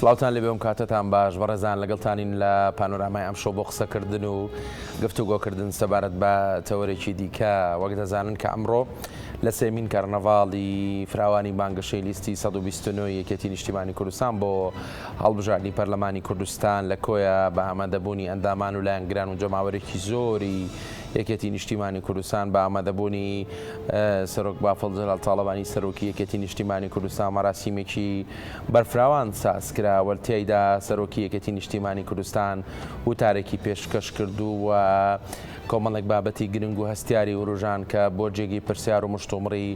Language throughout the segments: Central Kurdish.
سڵاوتان لێ بێم کاتتان باش بەڕێزان لەگەڵتانین لە پانۆرامای ئەمشەو بۆ قسەکردن و گفتوگۆکردن سەبارەت بە تەوەرێکی دیکە وەک دەزانن کە ئەمڕۆ لە سێمین کارنەڤاڵی فراوانی بانگەشەی لیستی 129 یەکێتی نیشتیمانی کوردستان بۆ هەڵبژاردننی پەرلەمانی کوردستان لە کۆیە بە ئامادەبوونی ئەندامان و لایەنگران و جەماوەرێکی زۆری یەکێتی نیشتیمانی کوردستان بە ئامادەبوونی سەرۆک بافڵ جەلال تاڵەبانی سەرۆکی یەکێتی نیشتیمانی کوردستان مەراسیمێکی بەرفراوان سازکرا وەرتیایدا سەرۆکی یەکێتی نیشتیمانی کوردستان وتارێکی پێشکەش کردو و کۆمەڵێک بابەتی گرنگ و هەستیاری وروژان کە بۆ جێگی پرسیار و مشتومڕی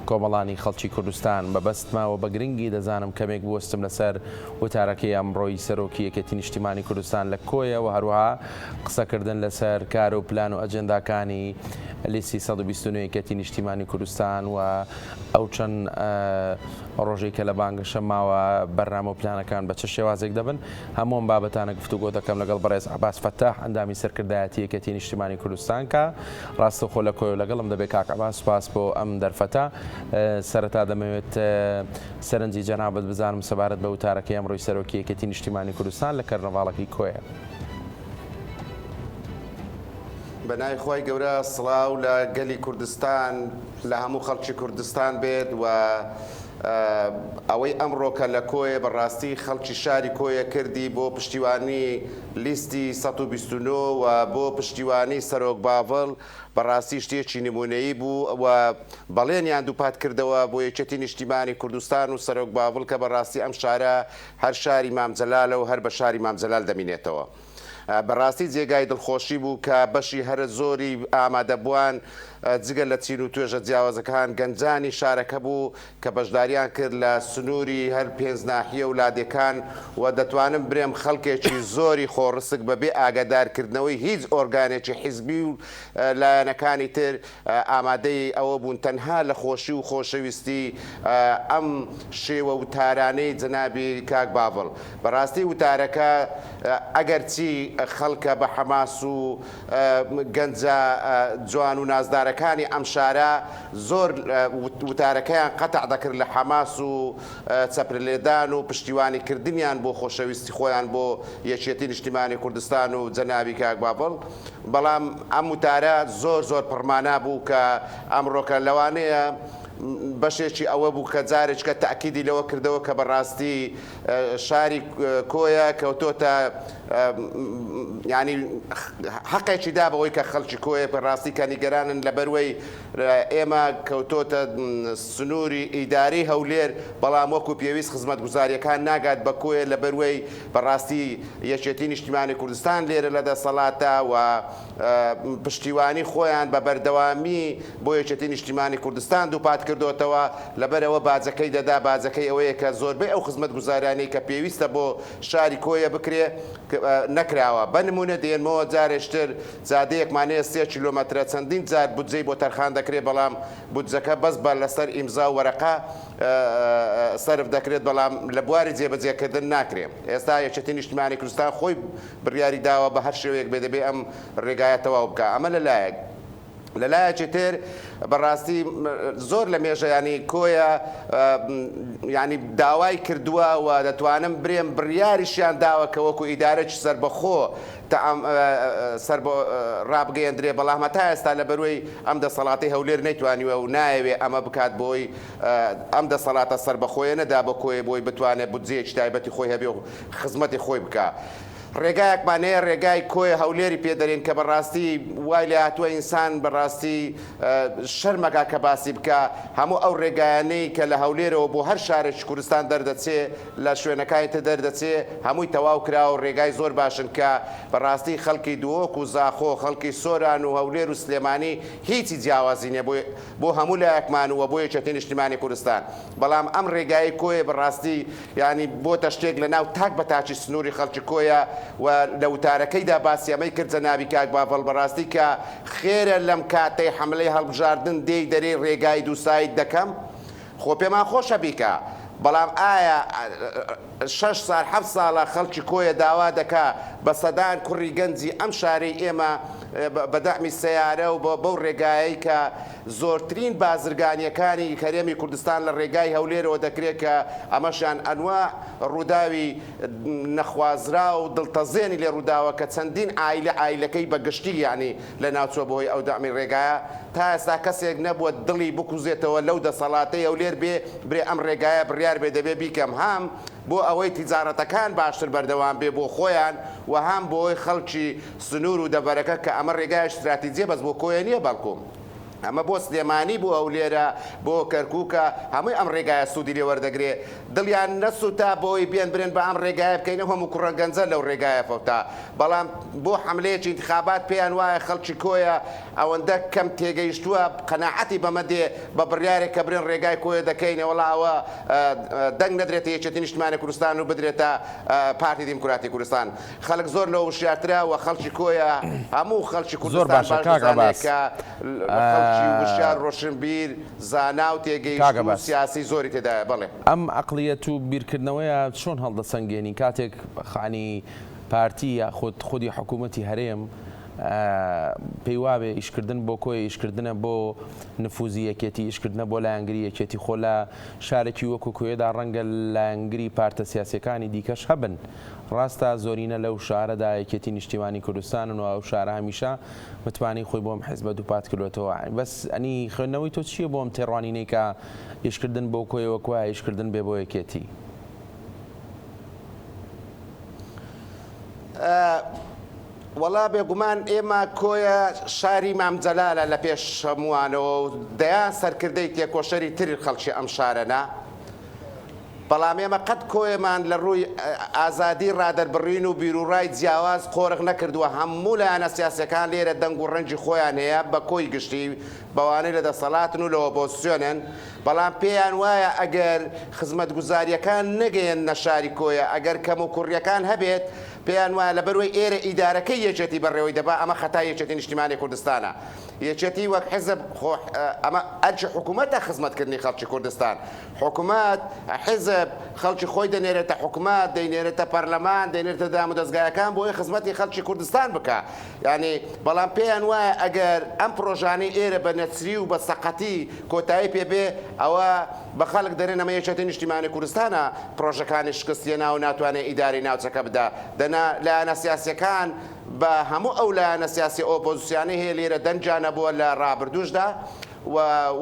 کۆمەڵانی خەڵکی کوردستان بەبەستماوە بە گرنگی دەزانم کەمێک بوەستم لەسەر وتارەکەی ئەمڕۆی سەرۆکی یەکێتی نیشتیمانی کوردستان لە کۆیە و هەروەها قسەکردن لەسەر کار و پلان و ئەجەنداکانی لیستی 129 یەکێتی نیشتیمانی کوردستان و ئەو چەند ڕۆژێک کە لە بانگەشە ماوە بەرنامە و پلانەکان بە چه شێوازێک دەبن هەموم بابەتانە گفتوگۆ دەکەم لەگەڵ بەڕێز عەباس فەتاح ئەندامی سەرکردایەتی یەکێتی نیشتیمانی کوردستان کە ڕاستەوخۆ لە کۆی و لەگەڵم دەبێت کاک عەباس سوپاس بۆ ئەم دەرفەتە سەرەتا دەمەوێت سەرنجی جەنابەت بزانم سەبارەت بە وتارەکەی ئەمڕۆی سەرۆکی یەکێتی نیشتیمانی کوردستان لە کەرنەڤاڵەکەی کۆیە. بەنای خۆی گەورە سڵاو لە گەلی کوردستان لە هەموو خەڵکی کوردستان بێت و ئەوەی ئەمڕۆکە لە کۆیە بەڕاستی خەڵکی شاری کۆیە کردی بۆ پشتیوانی لیستی 129 و بۆ پشتیوانی سەرۆک باڤڵ بەڕاستی شتێکی نمونەیی بوو و بەڵێنیان دووپات کردەوە بۆ یەکێتی نیشتیمانی کوردستان و سەرۆک باڤڵ کە بەڕاستی ئەم شارە هەر شاری مام جەلالە و هەر بە شاری مام جەلال دەمینێتەوە. بەڕاستی جێگای دڵخۆشی بوو کە بەشی هەرە زۆری ئامادەبووان جگە لە چین و توێژە جیاوازەکان گەنجانی شارەکە بوو کە بەشداریان کرد لە سنووری هەر پێنج ناحیە و لادەکان و دەتوانم برێم خەڵکێکی زۆری خۆڕسک بەبێ ئاگادارکردنەوەی هیچ ئۆرگانێکی حیزبی و لایەنەکانی تر ئامادەی ئەوە بوون تەنها لە خۆشی و خۆشەویستی ئەم شێوە وتارانەی جەنابی کاک باڤڵ. بەڕاستی وتارەکە ئەگەر چی خەڵکە بە حەماس و گەنجە جوان و نازدارەکانی ئەم شارە زۆر وتارەکەیان قەتع دەکرد لە حەماس و چەپرلێدان و پشتیوانیکردنیان بۆ خۆشەویستی خۆیان بۆ یەکێتی نیشتیمانی کوردستان و جەنابی کاک باڤڵ. بەڵام ئەم وتارە زۆر پڕمانە بوو کە ئەمڕۆکە لەوانەیە بەشێکی ئەوە بوو کە جارێککە تاکیدی لەوە کردەوە کە بەڕاستی شاری کۆیە کەوتۆتە ینی حەقێکی دا بەوەی کە خەڵکی کۆیە بەڕاستی کە نیگەرانن لەبەروەی ئێمە کەوتۆتە سنووری ئیداری هەولێر بەڵام وەکو پێویست خزمەتگوزاریەکان ناگات بە کۆیە لەبەروەی بەڕاستی یەکێتی نیشتیمانی کوردستان لێرە لە دەسەڵاتە و پشتیوانی خۆیان بە بەردەوامی بۆ یەکێتی نیشتیمانی کوردستان دووپات کردوتەوە لەبەرەوە باجەکەی دەدا باجەکەی ئەوەیە کە زۆربەی ئەو خزمەتگوزارانی کە پێویستە بۆ شاری کۆیە بکرێ نەکراوە. بەنمونە دێنمەوە جارێشتر زادەیەکمانەیە 3 کیلۆمەترە چەندین جار بودجەی بۆ تەرخان دەکرێت بەڵام بودجەکە بەس بە لەسەر ئیمزا و وەرەقا سەرف دەکرێت بەڵام لە بواری جێبەجێکردن ناکرێت. ئێستا یەکێتی نیشتیمانی کوردستان خۆی بڕیاری داوە بە هەر شێوەیەک بێدەبێ ئەم ڕێگایە تەواو بکە. ئەمە لەلایەک لەلایەکی تر بەڕاستی زۆر لە مێژەیانی کۆیە ینی داوای کردووە و دەتوانم برێم بڕیاریشیان داوە کە وەکو ئیدارەی سەربەخۆ سەر بۆ ڕابگەیەندرێ بەڵام هەتا ئێستا لە بەروەی ئەم دەسەڵاتی هەولێر نەیتوانیوە و نایەوێ ئەمە بکات بۆی ئەم دەسەڵاتە سەربەخۆیە نەدا بە کۆیە بۆی بتوانێت بودجەیەکی تایبەتی خۆی هەبێ و خزمەتی خۆی بکە. ڕێگایەکمانەیە ڕێگای کۆی هەولێری پێدەرێن کە بەڕاستی وای لە هاتووە ئینسان بەڕاستی شەرمەکە کە باسی بکە هەموو ئەو ڕێگایانەی کە لە هەولێرەوە بۆ هەر شارێکی کوردستان دەردەچێ لە شوێنەکانی تر دەردەچێ هەمووی تەواو کرا و ڕێگای زۆر باشن کە بەڕاستی خەڵکی دووەک و زاخۆ خەڵکی سۆران و هەولێر و سلێمانی هیچی جیاوازی نیە بۆ هەموو لایەکمان و بۆ یەکێتی نیشتیمانی کوردستان. بەڵام ئەم ڕێگایی کۆیە بەڕاستی ینی بۆتە شتێک لە ناو تاک بە تاچی سنووری خەڵکی کۆیە و لە وتارەکەیدا باسیەمەی کرد جەنابی کاک باڤڵ بەڕاستی کە خێرە لەم کاتەی حملەی هەڵبژاردن دێی دەرێ ڕێگای دووسایت دەکەم خۆ پێمان خۆشە بیکە. بەڵام ئایا 6 ساڵ 7 ساڵە خەڵکی کۆیە داوا دەکا بە سەدان کوڕی گەنجی ئەم شارەی ئێمە بەدەعمی سیارە و بەو ڕێگایی کە زۆرترین بازرگانیەکانی هەرێمی کوردستان لە ڕێگای هەولێرەوە دەکرێت کە ئەمەشان ئەنوا ڕووداوی نەخوازرا و دڵتەزێنی لێ ڕووداوە کە چەندین ئایلەکەی بەگشتی یانی لە ناوچوە بۆی ئەو دامی ڕێگایە تا ئێستا کەسێک نەبووە دڵی بکوزێتەوە لەو دەسەڵاتەی هەولێر برێ ئەم ڕێگایە بڕیار بێ دەبێ بیکەم هەم بۆ ئەوەی تیجارەتەکان باشتر بەردەوام بێ بۆ خۆیان و هەم بۆی خەڵکی سنوور و دەبەرەکە کە ئەمە ڕێگای استراتیجیە بەس بۆ کۆیە نییە بەڵکوم ئەمە بۆ سلێمانی بوو ئەولێرە بۆ کەرکووکە هەمووی ئەم ڕێگایە سوودی لێ وەردەگرێ دڵیان نەسووتا بۆی بێن برێن بە ئەم ڕێگایە بکەینە هەموو کوڕەگەنجە لەو ڕێگایە فەوتا بەڵام بۆ حملەیەکی انتخابات پێیان وایە خەڵکی کۆیە ئەوەندە کەم تێگەیشتووە قەناعەتی بەمە دێ بە بڕیارێک کە برێن ڕێگای کۆیە دەکەینێ وەڵا ئەوە دەنگ نەدرێتە یەکێتی نیشتمانی کوردستان و بدرێتە پارتی دیموکراتی کوردستان خەڵک زۆر لەوە وشیارترا و خەڵکی کۆیە هەموو خەڵکی کوردستان باش وشار ڕۆشنبیر زانا و تێگەیشت و سیاسی زۆری تێدایە بڵێ ئەم عەقڵیەت و بیرکردنەوەیە چۆن هەڵدەسەنگێنی کاتێک خانی پارتی یا خودی حکوومەتی هەرێم پێی وابێ ئیشکردن بۆ کۆی ئیشکردنە بۆ نفوزی یەکێتی ئیشکردنە بۆ لایەنگری یەکێتی خۆ لە شارێکی وەکو کۆیەدا ڕەنگە لایەنگری پارتە سیاسیەکانی دیکەش هەبن ڕاستە زۆرینە لەو شارەدا یەکێتی نیشتیمانی کوردستانن و ئەو شارە هەمیشە متمانی خۆی بۆم حیزب دووپات کردوێتەوە بەس ئەنی خوێندنەوەی تۆ چییە بۆم تێڕوانینەی کە ئیشکردن بۆ کۆی وەکوە ئیشکردن بێ بۆ یەکێتی وەڵا بێگومان ئێمە کۆیە شاری مامجەلالە لە پێش هەمووانەوە و دەیان سەرکردەی تێکۆشەری تری خەڵکی ئەم شارەنا بەڵام ئێمە قەت کۆیەمان لە ڕووی ئازادی ڕادەربڕین و بیرروڕای جیاواز قۆرغ نەکردووە هەموو لایەنە سیاسەکان لێرە دەنگ و ڕەنجی خۆیان هەیە بە کۆی گشتی بەوانەی لە دەسەڵاتن و لە ئۆپۆزیسیۆنن بەڵام پێیان وایە ئەگەر خزمەتگوزاریەکان نەگەیەن نەشاری کۆیە ئەگەر کەم و کوڕیەکان هەبێت پێیان وایە لەبەروەی ئێرە ئیدارەکەی یەکێتی بەڕێوەی دەبا ئەمە خەتای یەکێتی نیشتیمانی کوردستانە یەکێتی وەک حیزب ئەمە ئەرچی حکوومەتە خزمەتکردنی خەڵکی کوردستان حکوومەت حیزب خەڵکی خۆی دەنێرێتە حکوومەت دەینێرێتە پەرلەمان دەینێتە دام و دەستگایەکان بۆی خزمەتی خەڵکی کوردستان بکە ینی بەڵام پێیان وایە ئەگەر ئەم پرۆژانەی ئێرە بە نەچری و بە سەقەتی کۆتایی پێبێ ئەوە بە خەڵک دەرێن ئەمە یەکێتی نیشتیمانی کوردستانە پرۆژەکانی شکستیە ناو ناتوانێت ئیداری ناوچەکە بدا دەنا لایەنە سیاسیەکان بە هەموو ئەو لایەنە سیاسی ئۆپۆزیسیانی هەیە لێرە دەنجانە بووە لە ڕابردوشدا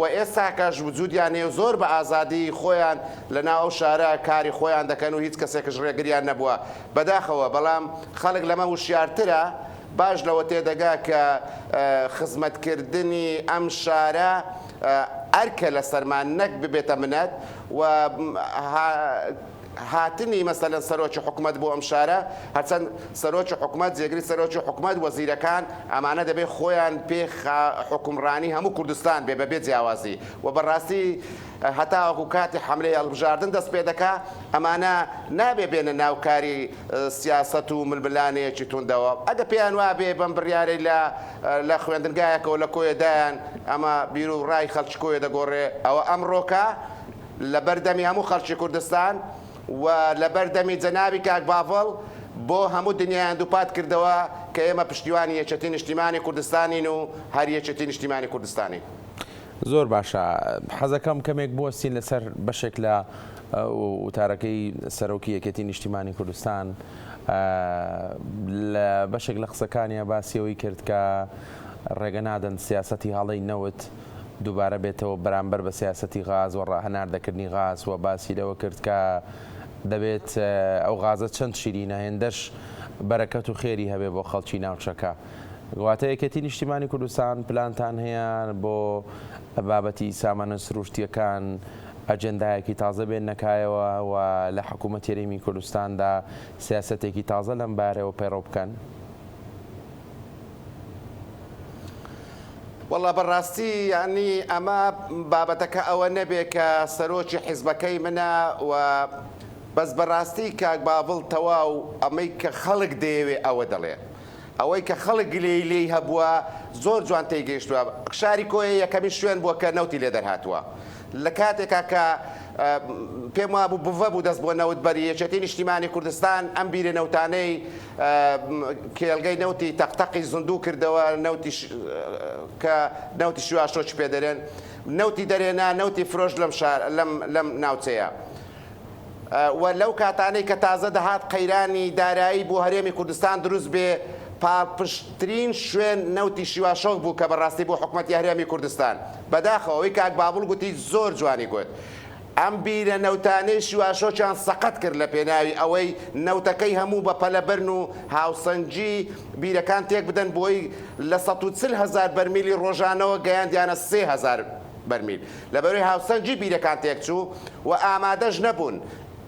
و ئێستا کەش وجودیان هەیە زۆر بە ئازادی خۆیان لە ناو ئەو شارە کاری خۆیان دەکەن و هیچ کەسێکش ڕێگریان نەبووە بەداخەوە بەڵام خەڵک لەمە وشیارترە باش لەوە تێدەگا کە خزمەتکردنی ئەم شارە ئەرکە لە سەرمان نەک ببێتە منەت و هاتنی مەسەلەن سەرۆکی حکوومەت بۆ ئەم شارە هەرچەند سەرۆکی حکوومەت جێگری سەرۆکی حکوومەت وەزیرەکان ئەمانە دەبێت خۆیان پێ حکومڕانی هەموو کوردستان بێ بەبێ جیاوازی و بەڕاستی هەتاوەکو کاتی حملەی هەڵبژاردن دەست پێ دەکا ئەمانە نابێ بێنە ناوکاری سیاست و ململانەیەکی توندەوە ئەگە پێیان وابێ بەم بڕیارەی لە خوێندنگایەکەەوە لە کۆیەدایان ئەمە بیر و ڕای خەڵکی کۆیە دەگۆڕێ ئەوە ئەمڕۆکە لە بەردەمی هەموو خەڵکی کوردستان و لە بەردەمی جەنابی کاک باڤڵ بۆ هەموو دنیایان دووپات کردەوە کە ئێمە پشتیوانی یەکێتی نیشتیمانی کوردستانین و هەر یەکێتی نیشتیمانی کوردستانی زۆر باشە حەزەکەم کەمێک بوەستین لەسەر بەشێک لە وتارەکەی سەرۆکی یەکێتی نیشتیمانی کوردستان لە بەشێک لە قسەکانیە باسیەوەی کرد کە ڕێگە نادەن سیاسەتی هەڵەی نەوت دووبارە بێتەوە بەرامبەر بە سیاسەتی غاز و ڕاهەناردەکردنی غاز و باسی لەوە کرد کە دەبێت ئەو غازە چەند شیرینە هێندەش بەرەکەت و خێری هەبێ بۆ خەڵکی ناوچەکە گواتە یەکێتی نیشتیمانی کوردستان پلانتان هەیە بۆ بابەتی سامانە سروشتیەکان ئەجەندایەکی تازە بێن نەکایەوە و لە حکوومەت هەرێمی کوردستاندا سیاسەتێکی تازە لەم بارەوە پەیڕۆ بکەن والله بەڕاستی ینی ئەمە بابەتەکە ئەوە نەبێ کە سەرۆکی حیزبەکەی منە و بەس بەڕاستی کاک باڤڵ تەواو ئەمەی کە خەڵک دەیەوێ ئەوە دەڵێ ئەوەی کە خەڵک لێی هەبووە زۆر جوان تێگەیشتووە شاری کۆیە یەکەمی شوێن بووە کە نەوتی لێ دەرهاتووە لە کاتێکا کە پێم وابوو بڤە بوو دەست بۆ نەوتبەری یەکێتی نیشتیمانی کوردستان ئەم بیرە نەوتانەی کێڵگەی نەوتی تەقتەقی زندوو کردەوە کە نەوتی شواشۆچ پێ دەرێن نەوتی دەرێنا نەوتی فرۆش لەم ناوچەیە و لەو کاتانەی کە تازە دەهات قەیرانی دارایی بۆ هەرێمی کوردستان دروست بێ پاڵپشتترین شوێن نەوتی شیواشۆک بوو کە بەڕاستی بۆ حکوومەتی هەرێمی کوردستان بەداخەوەی کاک بابڵ گوتی زۆر جوانی گوت ئەم بیرە نەوتانەی شیواشۆچیان سەقەت کرد لە پێناوی ئەوەی نەوتەکەی هەموو بە پەلەبەرن و هاوسەنجی بیرەکان تێک بدەن بۆی لە 140,000 بەرمیلی ڕۆژانەوە گەیاندیانە 3,000 بەرمیل لەبەرەوەی هاوسەنجی بیرەکان تێک چوو و ئامادەش نەبوون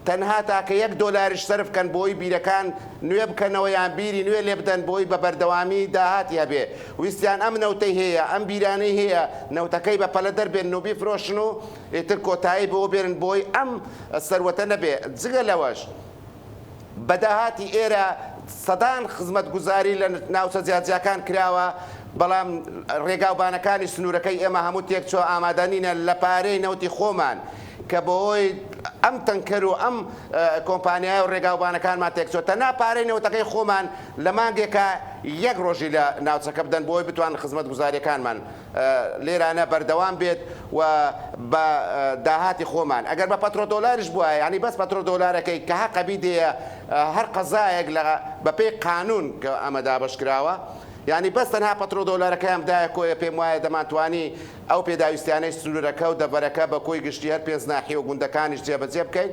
تەنها تاکە $1 سەرف کەن بۆی بیرەکان نوێ بکەنەوە یان بیری نوێ لێ بدەن بۆی بە بەردەوامی داهاتی هەبێ ویستیان ئەم نەوتەی هەیە ئەم بیرانەی هەیە نەوتەکەی بە پەلە دەربێن و بیفرۆشن و ئیتر کۆتایی بۆ بێنن بۆی ئەم سەروەتە نەبێ جگە لەوەش بەداهاتی ئێرە سەدان خزمەتگوزاری لە ناوچە جیاجیاکان کراوە بەڵام ڕێگاوبانەکانی سنوورەکەی ئێمە هەموو تێکچۆ ئامادەنینە لە پارەی نەوتی خۆمان کە بۆی ئەم تەنکەر و ئەم کۆمپانیای و ڕێگاوبانەکانمان تێکچۆ تەنها پارەی نەوتەکەی خۆمان لە مانگێکە 1 ڕۆژی لە ناوچەکە بدەن بۆی بتوان خزمەت گوزاریەکانمان لێرانە بەردەوام بێت و بە داهاتی خۆمان ئەگەر بە پەترۆ دۆلاریش بووە ینی بەس پەترۆ دۆلارەکەی کە حەقەبی دێە هەر قەزایەک بەپێی قانون کە ئەمە دابەش کراوە ینی بەس تەنها پەترۆ دۆلارەکەیان دایە کۆیە پێم وایە دەمانتوانی ئەو پێداویستیانەی سنوورەکە و دەبەرەکە بە کۆی گشتی هەر پێنج ناحیە و گوندەکانیش جێبەجێ بکەین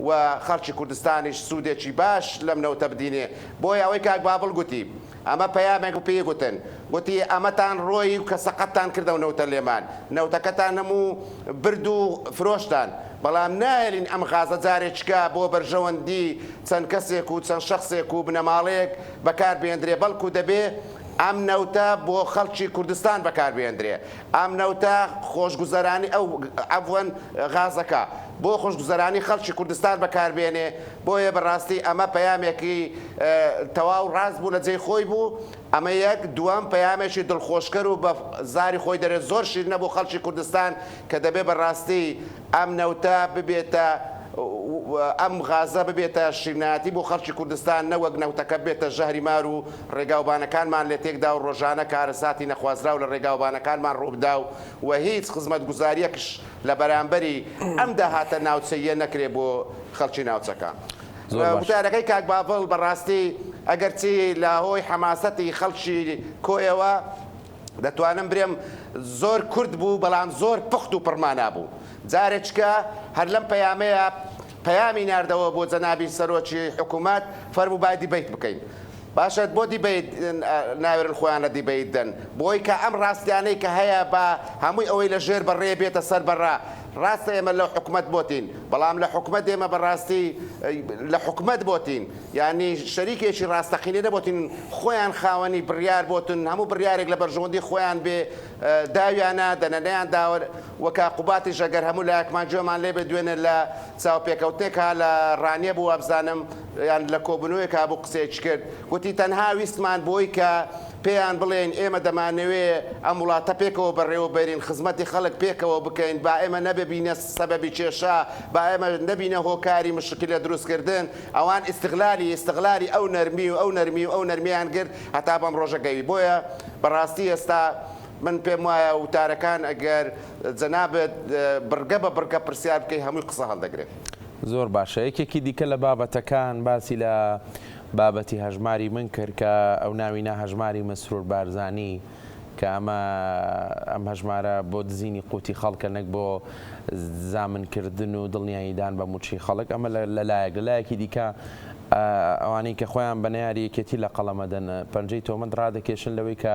و خەڵکی کوردستانیش سوودێکی باش لەم نەوتە بدینێ بۆی ئەوەی کاک بابڵ گوتی ئەمە پەیامێک و پێی گوتن گوتی ئەمەتان ڕۆی و کە سەقەتتان کردە و نەوتە لێمان نەوتەکەتان هەموو برد و فرۆشتان بەڵام نایلین ئەم غازە جارێککە بۆ بەرژەوەندی چەند کەسێک و چەند شخصێک و بنەماڵەیەک بەکار بێندرێ بەڵکو دەبێ ئەم نەوتە بۆ خەڵکی کوردستان بەکاربێندرێ ئەم نەوتە خۆشگوزەرانی ئەو عەفوەن غازەکە بۆ خۆشگوزەرانی خەڵکی کوردستان بەکاربێنێ بۆیە بەڕاستی ئەمە پەیامێکی تەواو ڕاست بوو لە جێی خۆی بوو ئەمە یەک دووەم پەیامێکی دڵخۆشکەر و بە زاری خۆی دەرێت زۆر شیرنە بۆ خەڵکی کوردستان کە دەبێ بەڕاستی ئەم نەوتە ببێتە ئەم غازە ببێتە شیرنەتی بۆ خەڵکی کوردستان نەوەک نەوتەکە بێتە ژەهری مار و ڕێگاوبانەکانمان لێ تێکدا و ڕۆژانە کارەساتی نەخوازرا و لە ڕێگاوبانەکانمان ڕووبدا و هیچ خزمەت گوزاریەکش لە بەرامبەری ئەم داهاتە ناوچەیە نەکرێ بۆ خەڵکی ناوچەکە. وتارەکەی کاک بابڵ بەڕاستی ئەگەرچی لە هۆی حەماسەتی خەڵکی کۆیەوە دەتوانم برێم زۆر کورد بوو بەڵام زۆر پخت و پڕمانە بوو جارێککە هەر لەم پەیامەیە پەیامی ناردەوە بۆ جەنابی سەرۆکی حکوومەت فەرموو با دیبەیت بکەین باشێت بۆ دیبەیت ناوێرن خۆیان لە دیبەیت دەن بۆی کە ئەم ڕاستیانەی کە هەیە بە هەمووی ئەوەی لە ژێر بەڕێ بێتە سەر بەڕا ڕاستە ئێمە لە حکوومەت بۆتین بەڵام لە حکوومەت ئێمە بەڕاستی لە حکوومەت بۆتین ینی شەریکێکی ڕاستەقینە نەبووتین خۆیان خاوەنی بڕیار بۆتن هەموو بڕیارێک لە بەرژەوەندی خۆیان بێ داویانە دەنەنەیان داوە وەکا قوباتی ژەگەر هەموو لایەکمان جۆمان لێ بێ دوێنێ لە چاوپێکەوتێکا لە ڕانیە بوو وابزانم یان لە کۆبنەوەیەکا بوو قسێکی کرد گوتی تەنها ویستمان بۆی کە پێیان بڵێن ئێمە دەمانەوێ ئەم وڵاتە پێکەوە بەڕێوە بەرین خزمەتی خەڵک پێکەوە بکەین با ئێمە نەببینە سەبەبی کێشا با ئێمە نەبینە هۆکاری مشکلە دروستکردن ئەوان ئیستغلالی ئەو نەرمی و ئەو نەرمی و ئەو نەرمیان کرد هەتا بەم ڕۆژەکەوی بۆیە بەڕاستی ئێستا من پێم وایە وتارەکان ئەگەر جەنابەت بڕگە بە بڕگە پرسیار بکەی هەمووی قسە هەڵدەگرێت. زۆر باشە یەکێکی دیکە لە بابەتەکان باسی لە بابەتی هەژماری من کرد کە ئەو ناوینە هەژماری مەسرور بارزانی کە ئەم هەژمارە بۆ دزینی قوتی خەڵکە نەک بۆ زامنکردن و دڵنیاییدان بە موچی خەڵک ئەمە لەلایەک لەلایەکی دیکە ئەوانەی کە خۆیان بەنیاری یەکێتی لە قەڵەمەدەن پەنجەی تۆمەند ڕادەکێشن لەوەی کە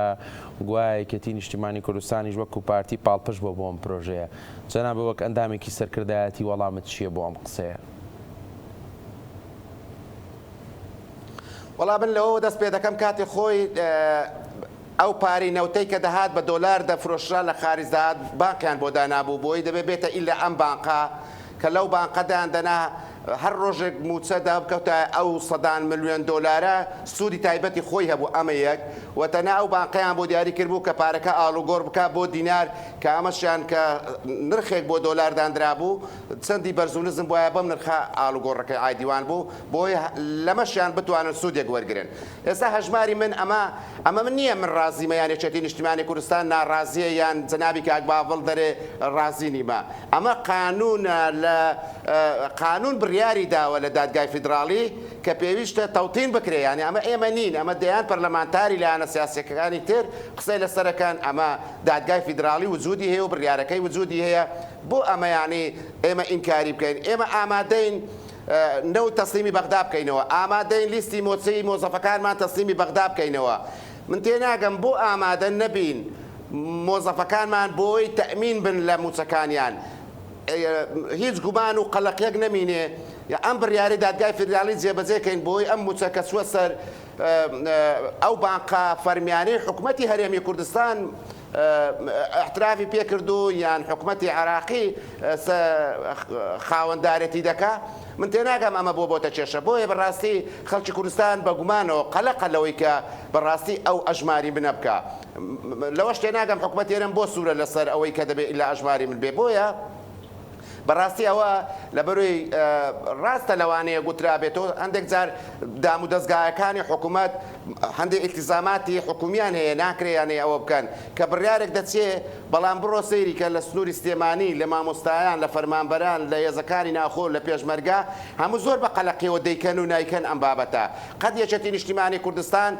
گوایە یەکێتی نیشتیمانی کوردستانیش وەکو پارتی پاڵپشت بۆ ئەم پرۆژەیە جەنابە وەک ئەندامێکی سەرکردایەتی وەڵامت چییە بۆ ئەم قسەیە؟ وەڵام من لەوە دەست پێ دەکەم کاتی خۆی ئەو پارەی نەوتەی کە دەهات بە دۆلار دەفرۆشرا لە خارج دەهات بانکیان بۆ دانابوو بۆی دەبێت بێتە ئیل لە ئەم بانقا کە لەو بانقەدان دەنا هەر ڕۆژێک موچە دابکەوتە ئەو سەدان ملیۆن دۆلارە سوودی تایبەتی خۆی هەبوو ئەمە یەک وەتەنا ئەو بانقیان بۆ دیاری کردبوو کە پارەکە ئاڵوگۆڕ بکە بۆ دینار کە ئەمەشیان کە نرخێک بۆ دۆلار دانرا بوو چەندی بەرزونزم بۆیە بەم نرخە ئاڵوگۆڕەکە ئایدیوان بوو بۆی لەمەشیان بتوانن سوودێک وەرگن ئێستا هەژماری من ئەمە من نییە من ڕازیمە یان یەکێتی نیشتیمانی کوردستان ناڕازیە یان جەنابی کاک باڤڵ دەرێ ڕازی نیمە ئەمە قانونە لە قانون بڕیاری داوە لە دادگای فیدراڵی کە پێویستە تەوتین بکرێ یانی ئەمە ئێمە نین ئەمە دەیان پەرلەمانتاری لایەنە سیاسیەکانی تر قسەی لەسەرەکان ئەمە دادگای فیدراڵی وجودی هەیە و بڕیارەکەی وجودی هەیە بۆ ئەمە ینی ئێمە ئینکاری بکەین ئێمە ئامادەین نەوت تەسلیمی بەغدا بکەینەوە ئامادەین لیستی مۆچەی مۆزەفەکانمان تەسلیمی بەغدا بکەینەوە من تێناگەم بۆ ئامادە نەبین مۆزەفەکانمان بۆی تەئمین بن لە موچەکانیان هیچ گومان و قەلەقیەک نەمینێ ئەم بڕیاری دادگای فیدراڵی جێبەجێکەین بۆی ئەم موچەکە چووە سەر ئەو بانقە فەرمیانەی حکوومەتی هەرێمی کوردستان احترافی پێکردو یان حکوومەتی عراقی خاوەنددارەتی دەکا من تێناگەم ئەمە بۆتە کێشە بۆیە بەڕاستی خەڵکی کوردستان بە گومانەوە قەلەقە لەوەی کە بەڕاستی ئەو ئەژماری منە بکە لەوەش تێناگەم حکوومەت ئێرەم بۆ سوورە لەسەر ئەوەی کە دەبێت لە ئەژماری من بێ بۆیە بەڕاستی ئەوە لە بەروی ڕاستە لەوانەیە گوترا بێتەوە هەندێک جار دام و دەستگایەکانی حکوومەت هەندێک ئیلتیزاماتی حکومیان هەیە ناکرێیانەیە ئەوە بکەن کە بڕیارێک دەچێ بەڵام بڕۆ سەیری کە لە سنووری سلێمانی لە مامۆستایان لە فەرمانبەران لە هێزەکانی ناوخۆ لە پێشمەرگا هەموو زۆر بە قەلەقیەوە دەیکەن و نایکەن ئەم بابەتە قەت یەکێتی نیشتیمانی کوردستان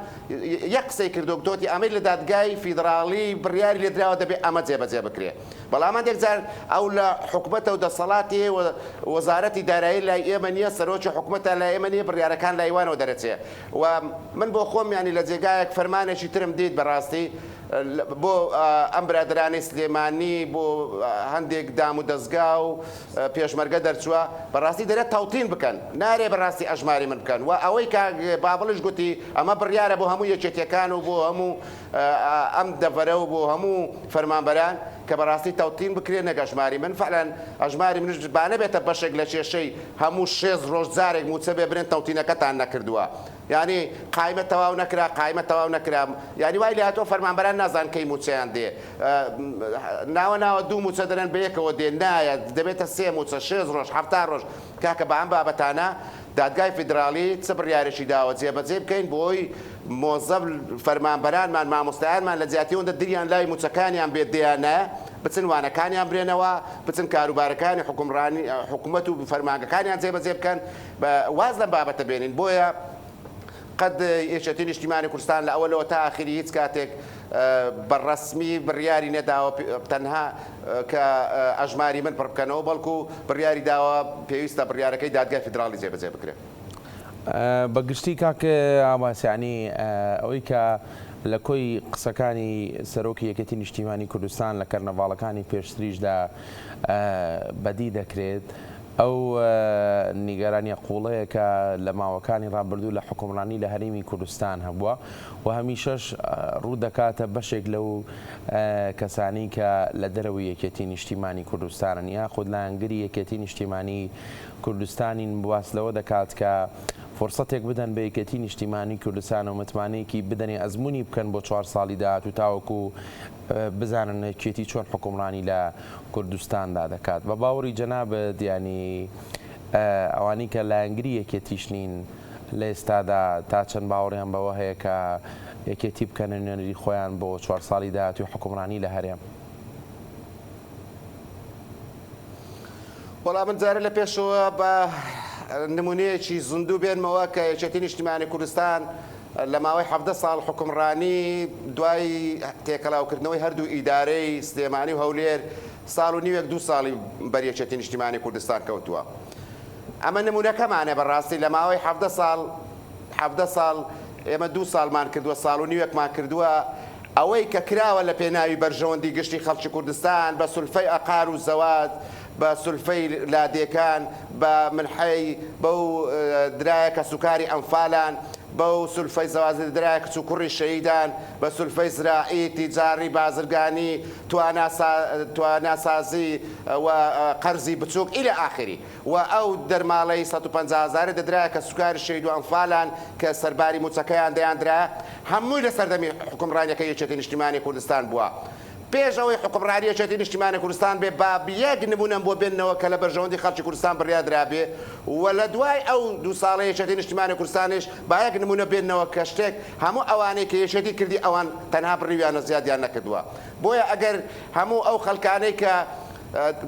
یەک قسەی کردو گوتی ئەمەی لە دادگای فیدراڵی بڕیاری لێدراوە دەبێت ئەمە جێبەجێ بکرێ بەڵام هەندێک جار ئەو لە حکوومەتە و دەسەڵاتی وەزارەتی دارایی لای ئێمە نییە سەرۆکی حکوومەتە لای ئێمە نییە بڕیارەکان لایوانەوە دەرەچێ و من بۆ خۆم ینی لە جێگایەک فەرمانێکی ترم دیت بەڕاستی بۆ ئەم برادرانی سلێمانی بۆ هەندێک دام و دەستگا و پێشمەرگە دەرچووە بەڕاستی دەرێت تەوتین بکەن نارێ بەڕاستی ئەژماری من بکەن و ئەوەی بابڵش گوتی ئەمە بڕیارە بۆ هەموو یەکێتیەکان و بۆ هەموو ئەم دەڤەرە و بۆ هەموو فەرمانبەران کە بەڕاستی تەوتین بکرێ نەگەژماری من فعلەن ئەژماری منش بانە بێتە بەشێک لە کێشەی هەموو 6 ڕۆژ جارێک موچە بێ برێن تەوتینەکەتان نەکردووە ینی قایمە تەواو نەکرا قایمە تەواو نەکرام ینی وای لە هاتۆ فەرمانبەران نازان کەی موچەیان دێ ناوە ناوە دوو موچە دەرێن بەیەکەوە دێ نایە دەبێتە 3 موچە 6 ڕۆژ 7 ڕۆژ کاکە بە ئەم بابەتانە دادگای فیدراڵی چ بڕیارێکی داوە جێبەجێ بکەین بۆی مۆزەف فەرمانبەرانمان مامۆستایانمان لە جیاتیەوەدا دریان لای موچەکانیان بێت دیانە بچن وانەکانیان برێنەوە بچن کاروبارەکانی حکوومەت و فەرمانگەکانیان جێبەجێ بکەن واز لە بابەتە بێنین بۆیە قەت یەکێتی نیشتیمانی کوردستان لە ئەوەلەوە تا ئاخری هیچ کاتێک بەڕەسمی بڕیاری نەداوە تەنها کە ئەژماری من پڕ بکەنەوە بەڵکو بڕیاری داوە پێویستە بڕیارەکەی دادگای فیدراڵی جێبەجێ بکرێت بەگشتی کاکە ئاماسیانی ئەوەی کە لە کۆی قسەکانی سەرۆکی یەکێتی نیشتیمانی کوردستان لە کەرنەڤاڵەکانی پێشتریشدا بەدی دەکرێت ئەو نیگەرانیە قوڵەیە کە لە ماوەکانی ڕابردوو لە حکومڕانی لە هەرێمی کوردستان هەبووە و هەمیشەش ڕوو دەکاتە بەشێک لەو کەسانی کە لە دەرەوەی یەکێتی نیشتیمانی کوردستانن یاخود لایەنگری یەکێتی نیشتیمانی کوردستانین بواس لەوە دەکات کە فرصتێک بدەن بە یەکێتی نیشتیمانی کوردستان و متمانەیەکی بدەنێ ئەزمموی بکەن بۆ 4 ساڵی داهات و تاوەکو بزانن کێتی چۆن حکومڕانی لە کوردستاندا دەکات بە باوەڕی جەنابەت ینی ئەوانەی کە لایەنگری یەکێتیش نین لە ئێستادا تا چەند باوەڕیان بەوە هەیە کە یەکێتی بکەنە نوێنەری خۆیان بۆ 4 ساڵی داهات و حکومڕانی لە هەرێم وەڵام من جارە لە پێشەوە بە نمونەیەکی زیندوو بێنمەوە کە یەکێتی نیشتیمانی کوردستان لە ماوەی 17 ساڵ حکومڕانی دوای تێکەڵاوکردنەوەی هەردوو ئیدارەی سلێمانی و هەولێر ساڵ و نیوەک 2 ساڵی بەریەکێتی نیشتیمانی کوردستان کەوتووە ئەمە نمونونەکەمانە بەڕاستی لە ماوەی 17 ساڵ ئێمە 2 ساڵمان کردووە ساڵ و نیوەکمان کردووە ئەوەی کە کراوە لە پێناوی بەرژەوەندی گشتی خەڵکی کوردستان بە سولفەی ئەقار و زەوات بە سولفەی لادێکان بە منحەی بەو درایە کە سوکاری ئەمفالان بەو سولفەی زەواز درای کچ و کوڕی شەیدان بە سولفەی زراعی تیجاری بازرگانی تواناسازی و قەرزی بچووک إلى آخری و ئەو دەرماڵەی 150,000 دەدرایە کە سوکاری شەید و ئەنفالان کە سەرباری موچەکەیان دەیاندرا هەمووی لە سەردەمی حکومڕانیەکە یەکێتی نیشتیمانی کوردستان بووە. پێش ئەوەی حکومڕانی یەکێتی نیشتیمانی کوردستان بێ با یەک نمونە بۆ بێننەوە کە لە بەرژەوەندی خەڵکی کوردستان بڕیادرابێ و لە دوای ئەو دوو ساڵەی یەکێتی نیشتیمانی کوردستانیش با یەک نمونە بێننەوە کە شتێک هەموو ئەوانەی کە یەکێتی کردی ئەوان تەنها بڕیویانە زیادیان نەکردووە. بۆیە ئەگەر هەموو ئەو خەڵکانەی کە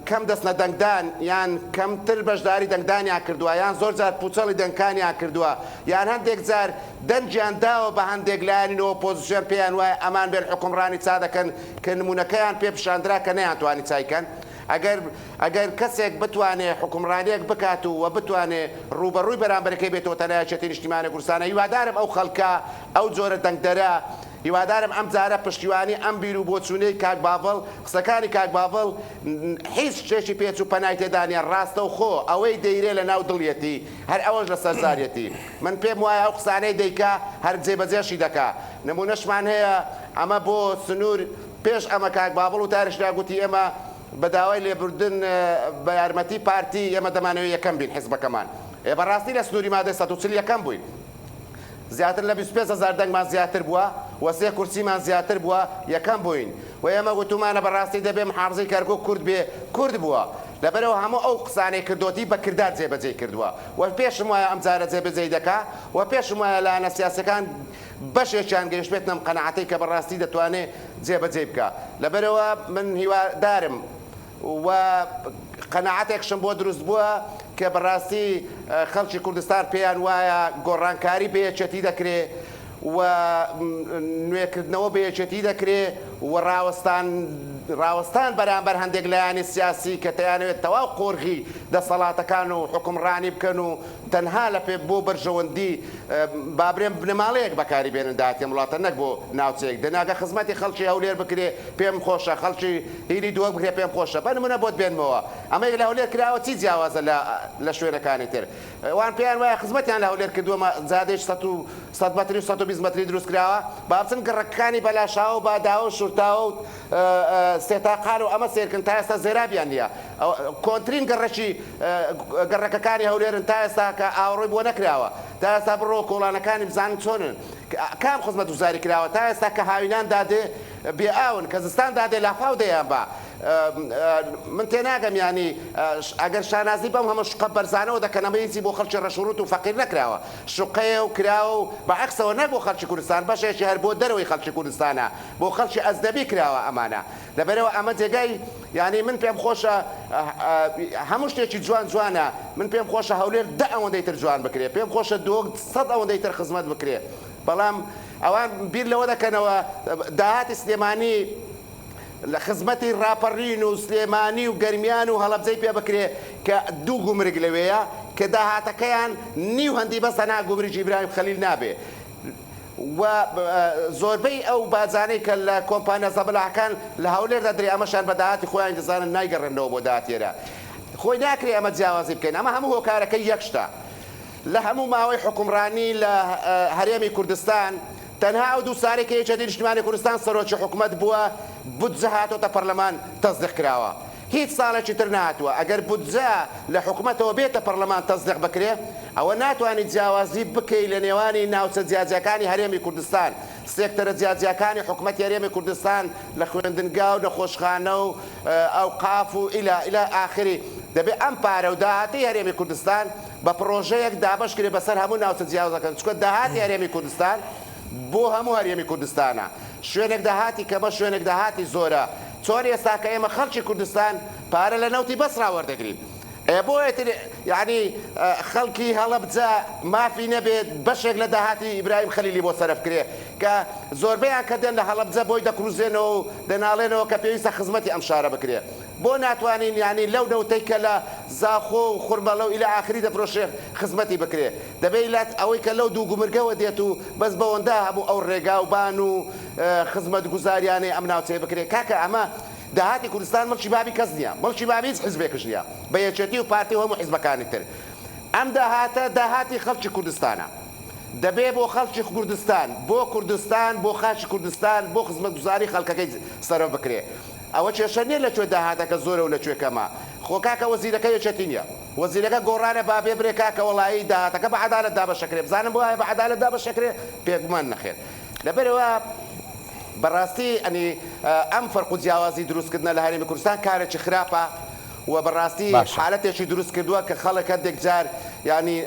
کەم دەستنە دەنگدان یان کەمتر بەشداری دەنگدانیان کردووە یان زۆر جار پوچەڵی دەنگکانیان کردووە یان هەندێک جار دەنجیان داوە بە هەندێک لایەنەوە پۆزیسیۆن پێیان وایە ئەمان بێن حکومڕانی چا دەکەن کە نمونونەکەیان پێ پیشاندرا کە نەیانتوانی چایکەن. ئەگەر کەسێک بتوانێت حکومڕانیەک بکات و بتوانێت ڕوبەڕووی بەرامبەرەکەی بێتەوە تەنایەتی نیشتیمانی کوردستانە هیوادارم ئەو خەڵکە ئەو جۆرە دەنگدەرە هیوادارم ئەم جارە پشتیوانی ئەم بیر و بۆچوونەی کاک باڤڵ قسەکانی کاک باڤڵ هیچ شتێکی پێچ و پەنای تێدانیان ڕاستە و خۆ ئەوەی دەیرێ لە ناو دڵیەتی هەر ئەوەش لە سەرزاریەتی من پێم وایە ئەو قسانەی دەیکا هەر جێبەجێشی دەکا. نمونەشمان هەیە ئەمە بۆ سنوور پێش ئەمە کاک باڤڵ و تاریشدا گوتی ئێمە بە داوای لێبوردن بە یارمەتی پارتی ئێمە دەمانەوێت یەکەم بین حیزبەکەمان بەڕاستی لە سنووری مادەی 140 یەکەم بووین زیاتر لە 25,000 دەنگمان زیاتر بووە و سێ کورسیمان زیاتر بووە یەکەم بووین و ئێمە گوتومانە بەڕاستی دەبێ محافزەی کەرکووک کورد بێ کورد بووە لەبەرەوە هەموو ئەو قسانەی کردوتی بە کردار جێبەجێ کردووە و پێشم وایە ئەم جارە جێبەجێ دەکا و پێشم وایە لایەنە سیاسەکان بەشێکیان گەیشتبێتنە قەنەعەتەی کە بەڕاستی دەتوانێت جێبەجێ بکە. لەبەرەوە من هیوادارم و قەنەعەتێکشم بۆ دروست بووە کە بەڕاستی خەڵکی کوردستان پێیان وایە گۆڕانکاری بەیەکێتی دەکرێت و نوێکردنەوە بەیەکێتی دەکرێت و ڕاوەستان بەرامبەر هەندێک لایانی سیاسی کە دەیانەوێت تەواو قۆرغی دەسەڵاتەکان و حکومڕانی بکەن و تەنها لە پێ بۆ بەرژەوەندی بابرێن بنەماڵەیەک بەکاری بێنن داهاتی وڵاتە نەک بۆ ناوچەیەک دەناگە خزمەتی خەڵکی هەولێر بکرێ پێم خۆشە خەڵکی هیری دووە بکرێ پێم خۆشە بە نمونە بۆت بێنمەوە ئەمەی لە هەولێر کراوە چی جیاوازە لە شوێنەکانی تر وان پێیان وایە خزمەتیان لە هەولێر کردووە زادێش 100 مەتری و 120 مەتری دروست کراوە با بچن گەڕەکەکانی بەلاشاو با داوە شورتاوە و سێتاقان و ئەمە سێرکن تا ئێستا زێرابیان نییە کۆنترین گەڕەکەکانی هەولێرن تا ئێستا کە ئاوڕۆی بۆ نەکراوە تا ئێستا بڕۆ کۆڵانەکانی بزانن چۆنن کام خزمەت گوزاری کراوە تا ئێستا کە هاوینان دادێ بێ ئاون کە زستان دادێ لافاو دەیان بە من تێناگەم ینی ئەگەر شانازی بەم هەمە شقە بەرزانەوە دەکەنەمە هیچی بۆ خەڵکی ڕەشوروت و فەقیر نەکراوە شقەیە و کراوە و بەعەکسەوە نەک بۆ خەڵکی کوردستان بەشێکی هەر بۆ دەرەوەی خەڵکی کوردستانە بۆ خەڵکی ئەزدەبی کراوە ئەمانە لەبەرەوە ئەمە جێگای ینی من پێم خۆشە هەموو شتێکی جوانە من پێم خۆشە هەولێر 10 ئەوەندەی تر جوان بکرێ پێم خۆشە 100 ئەوەندەی تر خزمەت بکرێ بەڵام ئەوان بیر لەوە دەکەنەوە داهاتی سلێمانی لە خزمەتی ڕاپەڕین و سلێمانی و گەرمیان و هەڵەبجەی پێ بکرێ کە دوو گومرگ لەوەیە کە داهاتەکەیان نیو هەندی بەسە گومرگی ئیبراهیم خەلیل نابێ و زۆربەی ئەو بازانەی کە لە کۆمپانیا زەبەلاحەکان لە هەولێر دەدرێ ئەمەشان بە داهاتی خۆیان دەزانن نایگەڕێنەوە بۆ داهاتێرە خۆی ناکرێ ئەمە جیاوازی بکەین ئەمە هەموو هۆکارەکەی یەکشتە لە هەموو ماوەی حکومڕانی لە هەرێمی کوردستان تەنها ئەو دوو ساڵێک یەکێتی نیشتیمانی کوردستان سەرۆکی حکومەت بووە بودجە هاتۆتە پەرلەمان تەصدیق کراوە هیچ ساڵێکی تر نهاتووە ئەگەر بودجە لە حکومەتەوە بێتە پەرلەمان تەصدیق بکرێ ئەوە ناتوانێت جیاوازی بکەی لە نێوانی ناوچە جیاجیەکانی هەرێمی کوردستان سێکتەرە جیاجیەکانی حکومەتی هەرێمی کوردستان لە خوێندنگا و نەخۆشخانە و ئەوقاف و ئیلا ئاخری دەبێت ئەم پارە و داهاتی هەرێمی کوردستان بە پرۆژەیەک دابەش کرێ بەسەر هەموو ناوچە جیاوازەکان چونکە داهاتی هەرێمی کوردستان بۆ هەموو هەرێمی کوردستانە شوێنێک داهاتی کەمە شوێنێک داهاتی زۆرە چۆن ئێستا کە ئێمە خەڵکی کوردستان پارە لە نەوتی بەسرا وەردەگرین بۆیەتر یعنی خەڵکی هەڵەبجە مافی نەبێت بەشێک لە داهاتی ئیبراهیم خەلیلی بۆ سەرف کرێ کە زۆربەیان کە دێن لە هەڵەبجە بۆی دەکروزێنەوە و دەناڵێنەوە کە پێویستە خزمەتی ئەم شارە بکرێ بۆ ناتوانین ینی لەو نەوتەی کە لە زاخۆ و خورمەڵە و ئیلا ئاخری دەفرۆشێ خزمەتی بکرێ دەبێت ئەوەی کە لەو دوو گومرگەوە دێت و بەس بەوەندا هەموو ئەو ڕێگا و بان و خزمەت گوزاریانەی ئەم ناوچەیە بکرێ کاکە ئەمە داهاتی کوردستان مڵکی بابی کەس نییە مڵکی بابی هیچ حیزبێکش نییە بە یەکێتی و پارتی و هەموو حیزبەکانی تر ئەم داهاتە داهاتی خەڵکی کوردستانە دەبێ بۆ خەڵکی کوردستان بۆ کوردستان بۆ خاچی کوردستان بۆ خزمەتگوزاری خەڵکەکەی سەرەوە بکرێ ئەوە کێشە نیە لەکوێ داهاتەکە زۆرە و لەکوێ کەمە خۆ کاکە وەزیرەکە یەکێتی نییە وەزیرەکە گۆڕانە بابێ برێ کاکە وەڵایی داهاتەکە بە عەدالەت دابەشەکرێ بزانم بۆ بە عەدالەت دابەشەکرێ پێگومان نەخێر لەبەرەوە بەڕاستی ئەنی ئەم فەرق و جیاوازی دروستکردنە لە هەرێمی کوردستان کارێکی خراپە و بەڕاستی حالەتێکی دروست کردووە کە خەڵک هەندێک جار ینی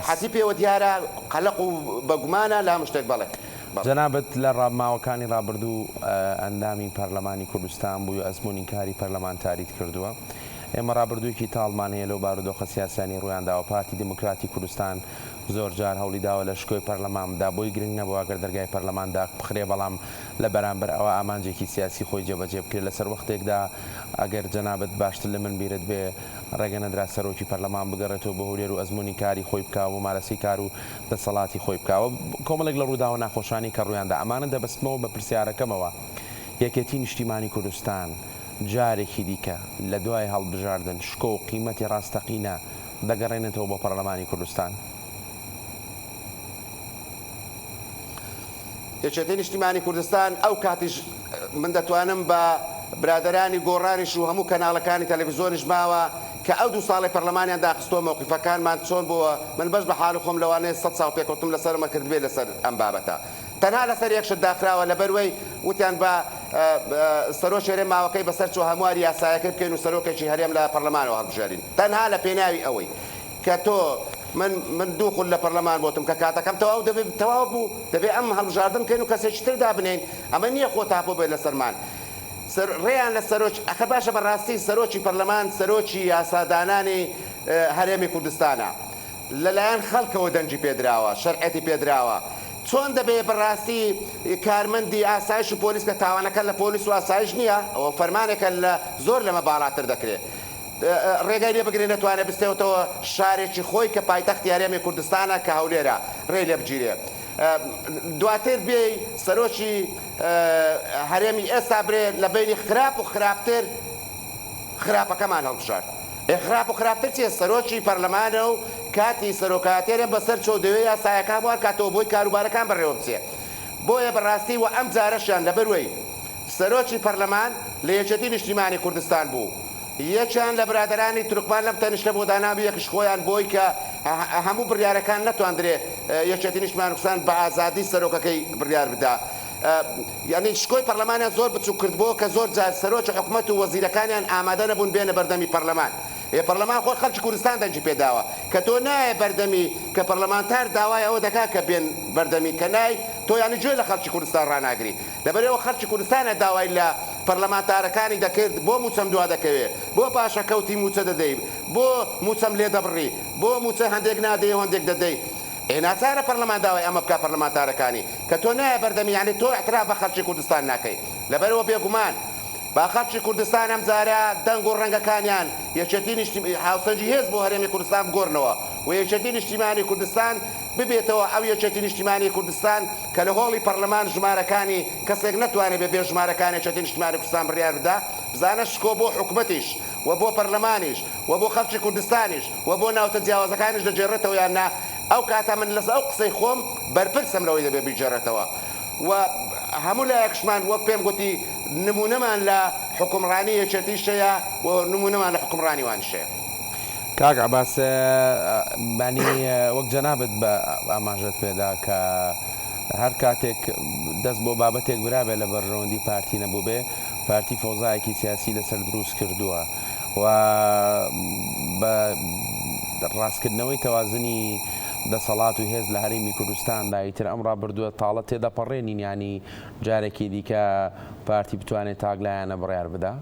حەسی پێوە دیارە قەلق و بەگومانە لە هەموو شتێک بەڵێ جەنابەت لە ڕابماوەکانی ڕابردوو ئەندامی پەرلەمانی کوردستان بووی ئەزمموی کاری پەرلەمانتاریت کردووە ئێمە ڕابردوویەکی تاڵمان هەیە لەو بارودۆخە سیاسانی ڕوویانداوە پارتی دموکراتی کوردستان زۆر جار هەوڵی داوە لە شکۆی پەرلەماندا بۆی گرنگ نەبووە ئەگەر دەرگای پەرلەماندا بخرێ بەڵام لە بەرامبەر ئەوە ئامانجێکی سیاسی خۆی جێبەجێ بکرێت لەسەر وەختێکدا ئەگەر جەنابەت باشتر لە من بیرت بێ ڕێگە نەدرا سەرۆکی پەرلەمان بگەڕێتەوە بە هولێر و ئەزمموی کاری خۆی بکاوە و مارەسی کار و دەسەڵاتی خۆی بکاوە کۆمەڵێک لە ڕووداوە ناخۆشانی کە ڕوویاندا ئەمانە دەبەستمەوە بە پرسیارەکەمەوە یەکێتی نیشتیمانی کوردستان جارێکی دیکە لە دوای هەڵبژاردن شکۆ و قیمەتی ڕاستەقینە دەگەڕێنێتەوە بۆ پەرلەمانی کوردستان یەکێتی نیشتیمانی کوردستان ئەو کاتیش من دەتوانم بە برادرانی گۆڕانیش و هەموو کەناڵەکانی تەلەڤیزۆنیش ماوە کە ئەو دوو ساڵی پەرلەمانیان داخستۆ مووقیفەکانمان چۆن بووە من بەش بە حاڵ خۆم لەوانەیە 100 ساڵ پێکەوتم لەسەرمە کردبێ لەسەر ئەم بابەتە تەنها لەسەر یەکشت داخراوە لەبەروەی وتیان بە سەرۆک شێرێ ماوەکەی بەسەر چۆ هەمواری یاسایەکە بکەین و سەرۆکێکی هەرێم لە پەرلەمانەوە هەڵبژێرین تەنها لە پێناوی ئەوەی کە تۆ من دوو خول لە پەرلەمان بۆتم کە کاتەکەم تەواو دەبێت تەواو بوو دەبێت ئەم هەڵبژاردن بکەین و کەسێکی تر دابنین ئەمە نییە خۆ تاپۆ بێت لەسەرمان ڕێیان لە سەرۆک ئەخە باشە بەڕاستی سەرۆکی پەرلەمان سەرۆکی یاسادانانی هەرێمی کوردستانە لەلایەن خەڵکەوە دەنجی پێدراوە شەرعەتی پێدراوە چۆن دەبێت بەڕاستی کارمەندی ئاسایش و پۆلیس کە تاوانەکە لە پۆلیس و ئاسایش نییە ئەوە فەرمانێکە لە زۆر لەمە باڵاتر دەکرێت ڕێگای لێ بگرێ نەتوانێت بستێتەوە شارێکی خۆی کە پایتەختی هەرێمی کوردستانە کە هەولێرە ڕێ لێ بگیرێ دواتر بێ سەرۆکی هەرێمی ئێستا برێ لە بینی خراپ و خراپتر خراپەکەمان هەڵبژار خراپ و خراپتر چیە سەرۆکی پەرلەمانە و کاتی سەرۆکاتێرە بەسەر چۆ دەوێ یاسایەکان وار کاتەوە بۆی کاروبارەکان بەڕێوە بچێ بۆیە بەڕاستی و ئەم جارەشیان لەبەروەی سەرۆکی پەرلەمان لە یەکێتی نیشتیمانی کوردستان بوو یەکیان لە برادرانی تورکمان لەم تەنیشتە بۆ داناوی یەکش خۆیان بۆی کە هەموو بڕیارەکان نەتواندرێ یەکێتی نیشتیمانی کوردستان بە ئازادی سەرۆکەکەی بڕیار بدا یعنی شکۆی پەرلەمانیان زۆر بچوو کردبووە کە زۆر جار سەرۆکی حکوومەت و وەزیرەکانیان ئامادە نەبوون بێنە بەردەمی پەرلەمان پەرلەمان خۆ خەڵکی کوردستان دەنجی پێداوە کە تۆ نایە بەردەمی کە پەرلەمانتار داوای ئەوە دەکات کە بێن بەردەمی کە نای تۆ یانی گوێ لە خەڵکی کوردستان ڕناگری لەبەرەوە خەڵکی کوردستانە داوای لە پەرلەمانتارەکانی دەکرد بۆ موچەم دوا دەکەوێت بۆ پاشە کەوتی موچە دەدەیت بۆ موچەم لێ دەبڕی بۆ موچە هەندێک نادەی هەندێک دەدەیت ناچارە پەرلەمان داوای ئەمە بکە پەرلەمانتارەکانی کە تۆ نایە بەردەمی یانی تۆ اعتراف بە خەڵکی کوردستان ناکەی لەبەرەوە بێگومان با خەڵکی کوردستان ئەم جارە دەنگ و ڕەنگەکانیان یەکێتی هاوسەنگی هێز بۆ هەرێمی کوردستان بگۆڕنەوە و یەکێتی نیشتیمانی کوردستان ببێتەوە ئەو یەکێتی نیشتیمانی کوردستان کە لە هۆڵی پەرلەمان ژمارەکانی کەسێک نەتوانێت بێ ژمارەکانی یەکێتی نیشتیمانی کوردستان بڕیار بدا بزانە شکۆ بۆ حکوومەتیش و بۆ پەرلەمانیش و بۆ خەڵکی کوردستانیش و بۆ ناوچە جیاوازەکانیش دەجێڕێتەوە یان نا ئەو کاتە من لەس ئەو قسەی خۆم بەرپرسم لەوەی دەبێ بیجێڕێتەوە و هەموو لایەکشمان وەک پێم گوتی نمونەمان لە حکومڕانی یەکێتیشەیە و نمونەمان لە حکومڕانی وانشەیە کاک عەباس بانی وەک جەنابەت بە ئاماژەت پێدا کە هەر کاتێک دەست بۆ بابەتێک برابێ لە بەرژەوەندی پارتی نەبوو بێ پارتی فۆزایەکی سیاسی لەسەر دروست کردووە و بە ڕاستکردنەوەی تەوازنی دەسەڵات و هێز لە هەرێمی کوردستاندا ئیتر ئەم ڕابردووە تاڵە تێدەپەڕێنین ینی جارێکی دیکە پارتی بتوانێت تاگلایەنە بڕیار بدا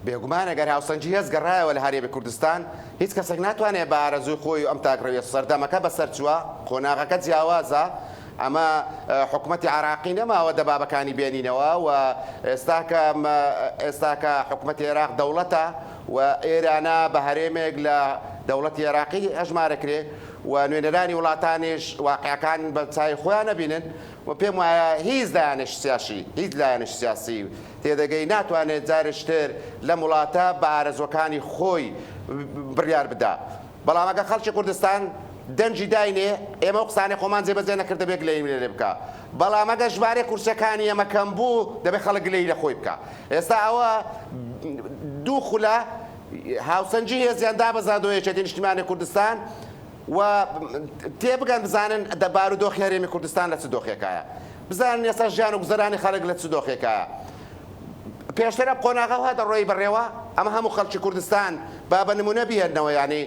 بێگومان ئەگەر هاوسەنگی هێز گەڕایەوە لە هەرێمی کوردستان هیچ کەسێک ناتوانێت بە ئارەزووی خۆی ئەم تاگڕەویە سەردەمەکە بەسەر چووە قۆناغەکە جیاوازە ئەمە حکوومەتی عراقی نەماوە دەبابەکانی بێنینەوە و ئێستا کە حکوومەتی عێراق دەوڵەتە و ئێرانە بە هەرێمێک لە دەوڵەتی عێراقی هەژمارەکرێ و نوێنەرانی وڵاتانیش واقعەکان بە چای خۆیان نەبینن و پێم وایە هیچ لایەنش سیاسی تێدەگەی ناتوانێت جارشتر لە وڵاتە بە ئارەزوەکانی خۆی بڕیار بدا بەڵام ئەگە خەڵکی کوردستان دەنجی داینێ ئێمە قسانێ خۆمان جێبەجێ نەکردە بێ گلەی لێ بکە بەڵام ئەگە ژمارە کورسەکانی ئەمە کەم بوو دەبێت خەڵک گلەی لە خۆی بکە ئێستا ئەوە دوو خولە هاوسەنجی هێزیان دابەزادەوە یەکێتی نیشتیمانی کوردستان و تێبگەن بزانن دەبار و دۆخی هەرێمی کوردستان لە چ دۆخێکایە بزانن ئێستا ژیان و گوزەرانی خەڵک لە چ دۆخێکایە پێشترە قۆناغاو هاتە ڕۆی بەڕێوە ئەمە هەموو خەڵکی کوردستان با بە نمونە بهێننەوە ینی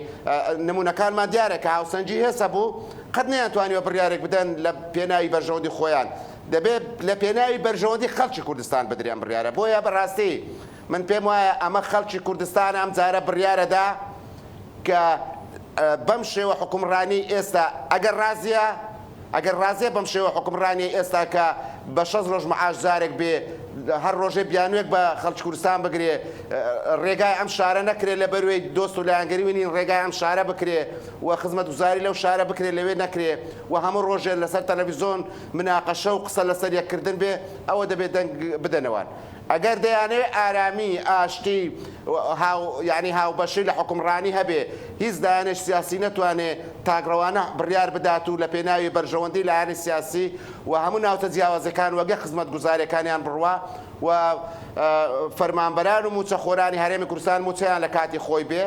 نمونونەکانمان دیارە کە هاوسەنجی هێسە بوو قەت نەیانتوانیوە بڕیارێک بدەن لە پێناوی بەرژەوەندی خۆیان دەبێت لە پێناوی بەرژەوەندی خەڵکی کوردستان بدرێن بڕیارە بۆیە بەڕاستی من پێم وایە ئەمە خەڵکی کوردستان ئەم جارە بڕیارەدا کە بەم شێوە حکومڕانی ئێستا ئەگەر رازیە بەم شێوە حکومڕانی ئێستا کە بە 6 ڕۆژ مەعاش جارێک بێ هەر ڕۆژێ بیانوێک بە خەڵکی کوردستان بگرێ ڕێگای ئەم شارە نەکرێت لە بەروەی دۆست و لایەنگەری وینین ڕێگای ئەم شارە بکرێ و خزمەتگوزاری لەو شارە بکرێ لەوێ نەکرێ و هەموو ڕۆژێ لەسەر تەلەڤیزۆن مناقەشە و قسە لەسەر یەککردن بێ ئەوە دەبێت دەنگ بدەنەوەن ئەگەر دەیانێت ئارامی ئاشتی ینی هاوبەشی لە حکومڕانی هەبێ هیچ دایانێش سیاسی نەتوانێت تاگڕەوانە بڕیار بدات و لە پێناوی بەرژەوەندی لایەنی سیاسی و هەموو ناوتە جیاوازەکان وەگە خزمەتگوزاریەکانیان بڕوا و فەرمانبەران و موچەخۆرانی هەرێمی کوردستان موچەیان لە کاتی خۆی بێ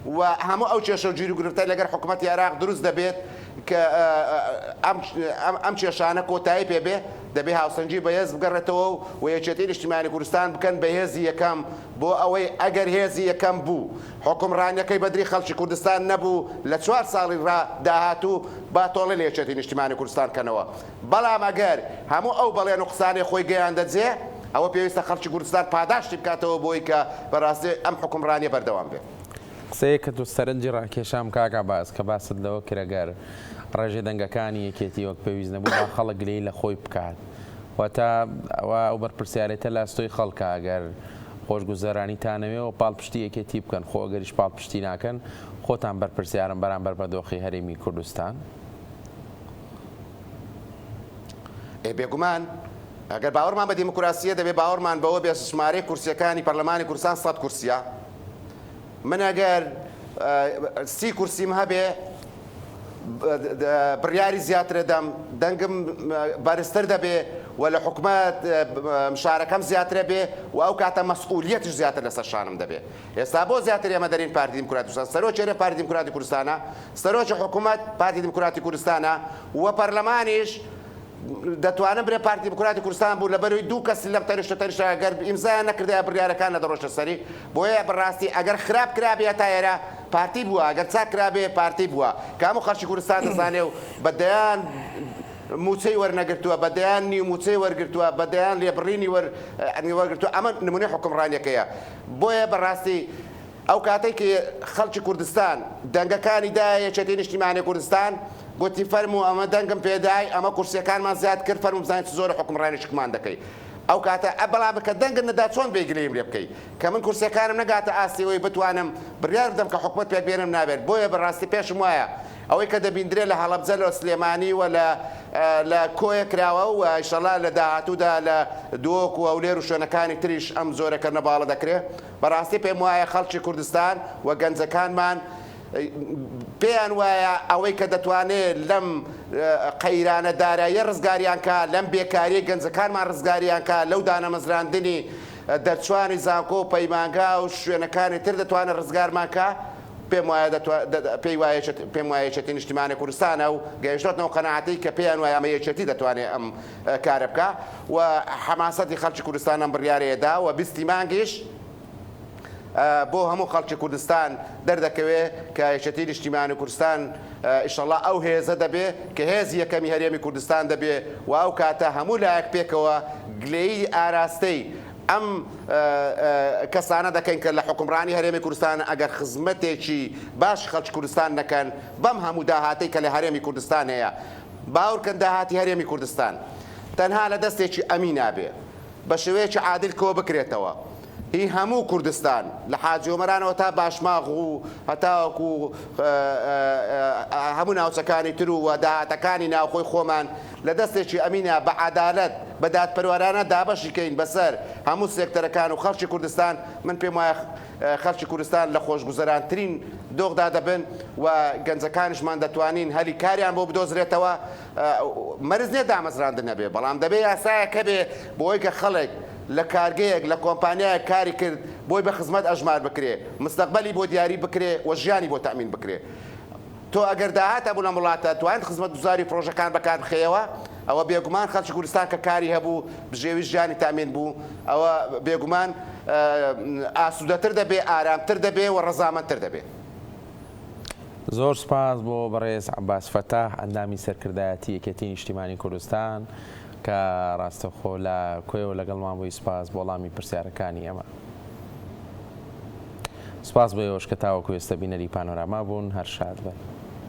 و هەموو ئەو کێشە و گیر و گرفتەی لەگەر حکوومەتی عێراق دروست دەبێت کە ئەم کێشانە کۆتایی پێبێ دەبێ هاوسەنجی بەهێز بگەڕێتەوە و یەکێتی نیشتیمانی کوردستان بکەن بە هێزی یەکەم بۆ ئەوەی ئەگەر هێزی یەکەم بوو حکومڕانیەکەی بەدری خەڵکی کوردستان نەبوو لە 4 ساڵی داهاتوو با تۆڵێ لە یەکێتی نیشتیمانی کوردستان کەنەوە بەڵام ئەگەر هەموو ئەو بەڵێن و قسانی خۆی گەیاندەجێ ئەوە پێویستە خەڵکی کوردستان پاداشتی بکاتەوە بۆی کە بەڕاستی ئەم حکومڕانیە بەردەوام بێت قسەیە کە تو سەرنجی ڕاکێشام کاکا باس کە باست لەوە کرەگەر ڕێژێ دەنگەکانی یەکێتی وەک پێویست نەبوو با خەڵک گلەی لە خۆی بکات واتە ئەوە ئەو بەرپرسیارەتە لە ئەستۆی خەڵکە ئەگەر خۆشگوزەرانیتانەوێ و پاڵپشتی یەکێتی بکەن خۆ ئەگەریش پاڵپشتی ناکەن خۆتان بەرپرسیارن بەرامبەر بە دۆخی هەرێمی کوردستان بێگومان ئەگەر باوەڕمان بە دیموکراسیە دەبێت باوەڕمان بەوە بێ ژمارەی کورسیەکانی پەرلەمانی کوردستان 100 کورسیە من ئەگەر 30 کورسیم هەبێ بڕیاری زیاتر دەم دەنگم بەرزتر دەبێ و لە حکومەت مشارەکەم زیاترە بێ و ئەو کاتە مەسئولیەتیش زیاتر لەسەر شانم دەبێ ئێستا بۆ زیاتر ئێمە دەرین پارتی دیموکراتی کوردستان سەرۆکێرە پارتی دیموکراتی کوردستانە سەرۆکی حکومەت پارتی دیموکراتی کوردستانە و پەرلەمانیش دەتوانم برێ پارتی دیموکراتی کوردستان بوو لە بەروی دوو کەسی لەم تەنیشتە ئەگەر ئیمزایان نەکردای بڕیارەکان لە دەڕۆشتە سەری بۆیە بەڕاستی ئەگەر خراپ کرابێ تا ئێرە پارتی بووە ئەگەر چاک کرابێ پارتی بووە کە هەموو خەڵکی کوردستان دەزانێ و بەدەیان موچەی وەرنەگرتووە بەدەیان نی موچەی وەرگرتووە بەدەیان لێبڕینی وەرگرتووە ئەمە نمونەی حکومڕانیەکەیە بۆیە بەڕاستی ئەو کاتێک کە خەڵکی کوردستان دەنگەکانی دایە یەکێتی نیشتیمانی کوردستان گوتی فەرموو ئەمە دەنگم پێدای ئەمە کورسیەکانمان زیاد کرد فەرموو بزانیت زۆر حکومڕانی شکمان دەکەی ئەو کاتە بەڵام کە دەنگت نەدا چۆن بێگلەیم لێ بکەی کە من کورسیەکانم نەگاتە ئاستیەوەی بتوانم بڕیار بدەم کە حکومەت پێک بێنم نابێت بۆیە بەڕاستی پێشم وایە ئەوەی کە دەبیندرێ لە هەڵەبجە لە سلێمانی و لە کۆیە کراوە و ئیشەڵا لە داهاتوودا لە دۆک و ئەولێر و شوێنەکانی تریش ئەم زۆرەکە نەباڵە دەکرێت بەڕاستی پێم وایە خەڵکی کوردستان و گەنجەکانمان پێیان وایە ئەوەی کە دەتوانێت لەم قەیرانە دارایی ڕزگاریان کا لەم بێکاری گەنجەکانمان ڕزگاریان کا لەو دانەمەزراندنی دەرچوانی زانکۆ و پەیمانگا و شوێنەکانی تر دەتوانێت ڕزگارمان کا پێم وایە یەکێتی نیشتیمانی کوردستانە و گەیشتۆتەوە قەناعەتی کە پێیان وایە ئەمە یەکێتی دەتوانێت ئەم کارە بکە و حەماسەتی خەڵکی کوردستان ئەم بڕیارەیەدا و بیستی مانگیش بۆ هەموو خەڵکی کوردستان دەردەکەوێت کە یەکێتی نیشتیمانی کوردستان ئیشەڵا ئەو هێزە دەبێ کە هێزی یەکەمی هەرێمی کوردستان دەبێ و ئەو کاتە هەموو لایەک پێکەوە گلەیی ئاراستەی ئەم کەسانە دەکەین کە لە حکومڕانی هەرێمی کوردستان ئەگەر خزمەتێکی باش خەڵکی کوردستان نەکەن بەم هەموو داهاتەی کە لە هەرێمی کوردستان هەیە باوەڕکەن داهاتی هەرێمی کوردستان تەنها لە دەستێکی ئەمی نابێ بە شێوەیەکی عادل کۆ بکرێتەوە هی هەموو کوردستان لە حاجی ئۆمەرانەوە تا باشماغ و هەتاوەکو هەموو ناوچەکانی تر و داهاتەکانی ناوخۆی خۆمان لە دەستێکی ئەمینە بە عەدالەت بە دادپەروەرانە دابەشیکەین بەسەر هەموو سێکتەرەکان و خەڵکی کوردستان. من پێم وایە خەڵکی کوردستان لە خۆشگوزەرانترین دۆخدا دەبن و گەنجەکانیشمان دەتوانین هەلی کاریان بۆ بدۆزرێتەوە. مەرز نییە دامەزراندن نەبێ، بەڵام دەبێ یاسایەکە بێ بۆی کە خەڵک لە کارگەیەک لە کۆمپانیایە کاری کرد بۆی بە خزمەت ئەژمار بکرێ، مستەقبەلی بۆ دیاری بکرێ و ژیانی بۆ تەمین بکرێ. تۆ ئەگەر داهاتە بوو لە وڵاتە توانیت خزمەت گوزاری پرۆژەکان بەکار بخەیەوە، ئەوە بێگومان خەڵکی کوردستان کە کاری هەبوو بژێوی ژیانی تامین بوو، ئەوە بێگومان ئاسوودەتر دەبێ، ئارامتر دەبێ و ڕەزامەندتر دەبێ. زۆر سپاس بۆ بەڕێز عەباس فەتاح ئەندامی سەرکردایەتی یەکێتی نیشتیمانی کوردستان کە ڕاستەوخۆ لە کوێوە لەگەڵمان بووی. سپاس بۆ وەڵامی پرسیارەکانی ئەمە. سپاس بۆ ئێوەش کە تاوەکو ئێستا بینەری پانۆراما بوون. هەر شاد بن.